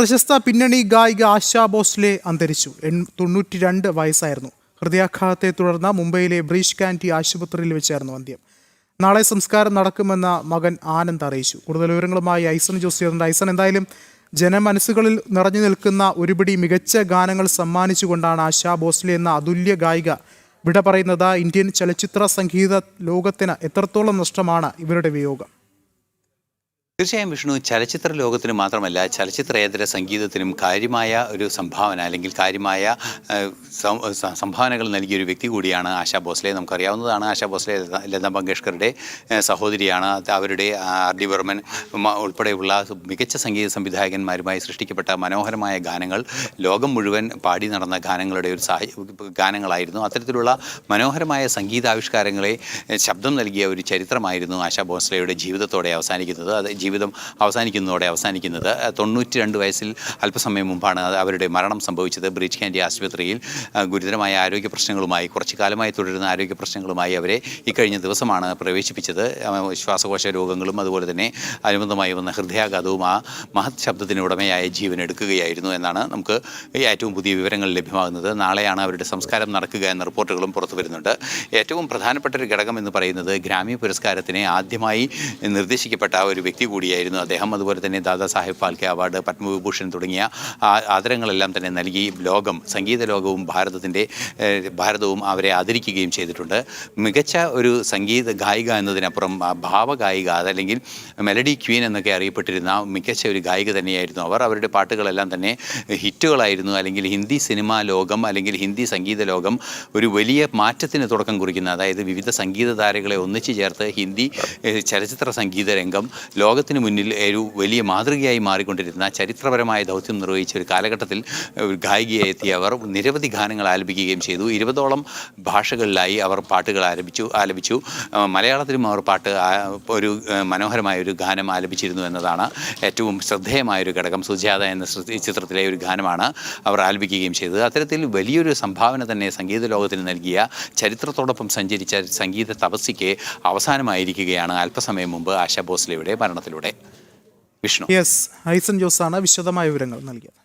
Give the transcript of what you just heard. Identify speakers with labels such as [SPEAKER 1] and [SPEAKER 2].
[SPEAKER 1] പ്രശസ്ത പിന്നണി ഗായിക ആശാ ഭോസ്ലെ അന്തരിച്ചു. 92 വയസ്സായിരുന്നു. ഹൃദയാഘാതത്തെ തുടർന്ന് മുംബൈയിലെ ബ്രീച്ച് കാൻഡി ആശുപത്രിയിൽ വെച്ചായിരുന്നു അന്ത്യം. നാളെ സംസ്കാരം നടക്കുമെന്ന് മകൻ ആനന്ദ് അറിയിച്ചു. കൂടുതൽ വിവരങ്ങളുമായി ഐസൺ ജോസ് ചേർന്നുണ്ട്. ഐസൺ, എന്തായാലും ജനമനസ്സുകളിൽ നിറഞ്ഞു നിൽക്കുന്ന ഒരുപിടി മികച്ച ഗാനങ്ങൾ സമ്മാനിച്ചുകൊണ്ടാണ് ആശാ ഭോസ്ലെ എന്ന അതുല്യ ഗായിക വിട പറയുന്നത്. ഇന്ത്യൻ ചലച്ചിത്ര സംഗീത ലോകത്തിന് എത്രത്തോളം നഷ്ടമാണ് ഇവരുടെ വിയോഗം?
[SPEAKER 2] തീർച്ചയായും വിഷ്ണു, ചലച്ചിത്ര ലോകത്തിന് മാത്രമല്ല ചലച്ചിത്രേതര സംഗീതത്തിനും കാര്യമായ ഒരു സംഭാവന അല്ലെങ്കിൽ കാര്യമായ സംഭാവനകൾ നൽകിയൊരു വ്യക്തി കൂടിയാണ് ആശാ ഭോസ്ലെ. നമുക്കറിയാവുന്നതാണ്, ആശാ ഭോസ്ലെ ലതാ മങ്കേഷ്കറുടെ സഹോദരിയാണ്. അവരുടെ ആർ ഡി ബർമൻ ഉൾപ്പെടെയുള്ള മികച്ച സംഗീത സംവിധായകന്മാരുമായി സൃഷ്ടിക്കപ്പെട്ട മനോഹരമായ ഗാനങ്ങൾ ലോകം മുഴുവൻ പാടി നടന്ന ഗാനങ്ങളുടെ ഒരു ഗാനങ്ങളായിരുന്നു. അത്തരത്തിലുള്ള മനോഹരമായ സംഗീതാവിഷ്കാരങ്ങളെ ശബ്ദം നൽകിയ ഒരു ചരിത്രമായിരുന്നു ആശാ ഭോസ്ലെയുടെ ജീവിതത്തോടെ അവസാനിക്കുന്നത്. ജീവിതം അവസാനിക്കുന്നത് 92 വയസ്സിൽ അല്പസമയം മുമ്പാണ് അവരുടെ മരണം സംഭവിച്ചത്. ബ്രീച്ച് കാൻഡി ആശുപത്രിയിൽ ഗുരുതരമായ ആരോഗ്യ പ്രശ്നങ്ങളുമായി, കുറച്ചു കാലമായി തുടരുന്ന ആരോഗ്യ പ്രശ്നങ്ങളുമായി അവരെ ഇക്കഴിഞ്ഞ ദിവസമാണ് പ്രവേശിപ്പിച്ചത്. ശ്വാസകോശ രോഗങ്ങളും അതുപോലെ തന്നെ അനുബന്ധമായി വന്ന ഹൃദയാഘാതവും ആ മഹത് ശബ്ദത്തിന് ഉടമയായ ജീവൻ എടുക്കുകയായിരുന്നു എന്നാണ് നമുക്ക് ഏറ്റവും പുതിയ വിവരങ്ങൾ ലഭ്യമാകുന്നത്. നാളെയാണ് അവരുടെ സംസ്കാരം നടക്കുക എന്ന റിപ്പോർട്ടുകളും പുറത്തു വരുന്നുണ്ട്. ഏറ്റവും പ്രധാനപ്പെട്ട ഒരു ഘടകം എന്ന് പറയുന്നത് ഗ്രാമി പുരസ്കാരത്തിന് ആദ്യമായി നിർദ്ദേശിക്കപ്പെട്ട ഒരു വ്യക്തി കൂടിയായിരുന്നു അദ്ദേഹം. അതുപോലെ തന്നെ ദാദാ സാഹേബ് ഫാൽക്കെ അവാർഡ്, പത്മവിഭൂഷൺ തുടങ്ങിയ ആദരങ്ങളെല്ലാം തന്നെ നൽകി സംഗീത ലോകവും ഭാരതവും അവരെ ആദരിക്കുകയും ചെയ്തിട്ടുണ്ട്. മികച്ച ഒരു സംഗീത ഗായിക എന്നതിനപ്പുറം ഭാവഗായിക, അതല്ലെങ്കിൽ മെലഡി ക്വീൻ എന്നൊക്കെ അറിയപ്പെട്ടിരുന്ന മികച്ച ഒരു ഗായിക തന്നെയായിരുന്നു അവർ. അവരുടെ പാട്ടുകളെല്ലാം തന്നെ ഹിറ്റുകളായിരുന്നു. അല്ലെങ്കിൽ ഹിന്ദി സിനിമാ ലോകം, അല്ലെങ്കിൽ ഹിന്ദി സംഗീത ലോകം ഒരു വലിയ മാറ്റത്തിന് തുടക്കം കുറിക്കുന്ന, അതായത് വിവിധ സംഗീത താരങ്ങളെ ഒന്നിച്ചു ചേർത്ത് ഹിന്ദി ചലച്ചിത്ര സംഗീത രംഗം ലോകത്തിന് മുന്നിൽ ഒരു വലിയ മാതൃകയായി മാറിക്കൊണ്ടിരുന്ന ചരിത്രപരമായ ദൗത്യം നിർവഹിച്ച ഒരു കാലഘട്ടത്തിൽ ഒരു ഗായികയായി എത്തിയ അവർ നിരവധി ഗാനങ്ങൾ ആലപിക്കുകയും ചെയ്തു. 20ഓളം ഭാഷകളിലായി അവർ പാട്ടുകൾ ആലപിച്ചു. മലയാളത്തിലും അവർ ഒരു മനോഹരമായ ഒരു ഗാനം ആലപിച്ചിരുന്നു എന്നതാണ് ഏറ്റവും ശ്രദ്ധേയമായൊരു ഘടകം. സുജാത എന്ന ചിത്രത്തിലെ ഒരു ഗാനമാണ് അവർ ആലപിക്കുകയും ചെയ്തത്. അത്തരത്തിൽ വലിയൊരു സംഭാവന തന്നെ സംഗീത ലോകത്തിന് നൽകിയ, ചരിത്രത്തോടൊപ്പം സഞ്ചരിച്ച സംഗീത തപസ്യയ്ക്ക് അവസാനമായിരിക്കുകയാണ് അല്പസമയം മുമ്പ് ആശാ ഭോസ്ലെയുടെ മരണത്തിലൂടെ. വിഷ്ണു,
[SPEAKER 1] ഐസൺ ജോസാണ് വിശദമായ വിവരങ്ങൾ നൽകിയത്.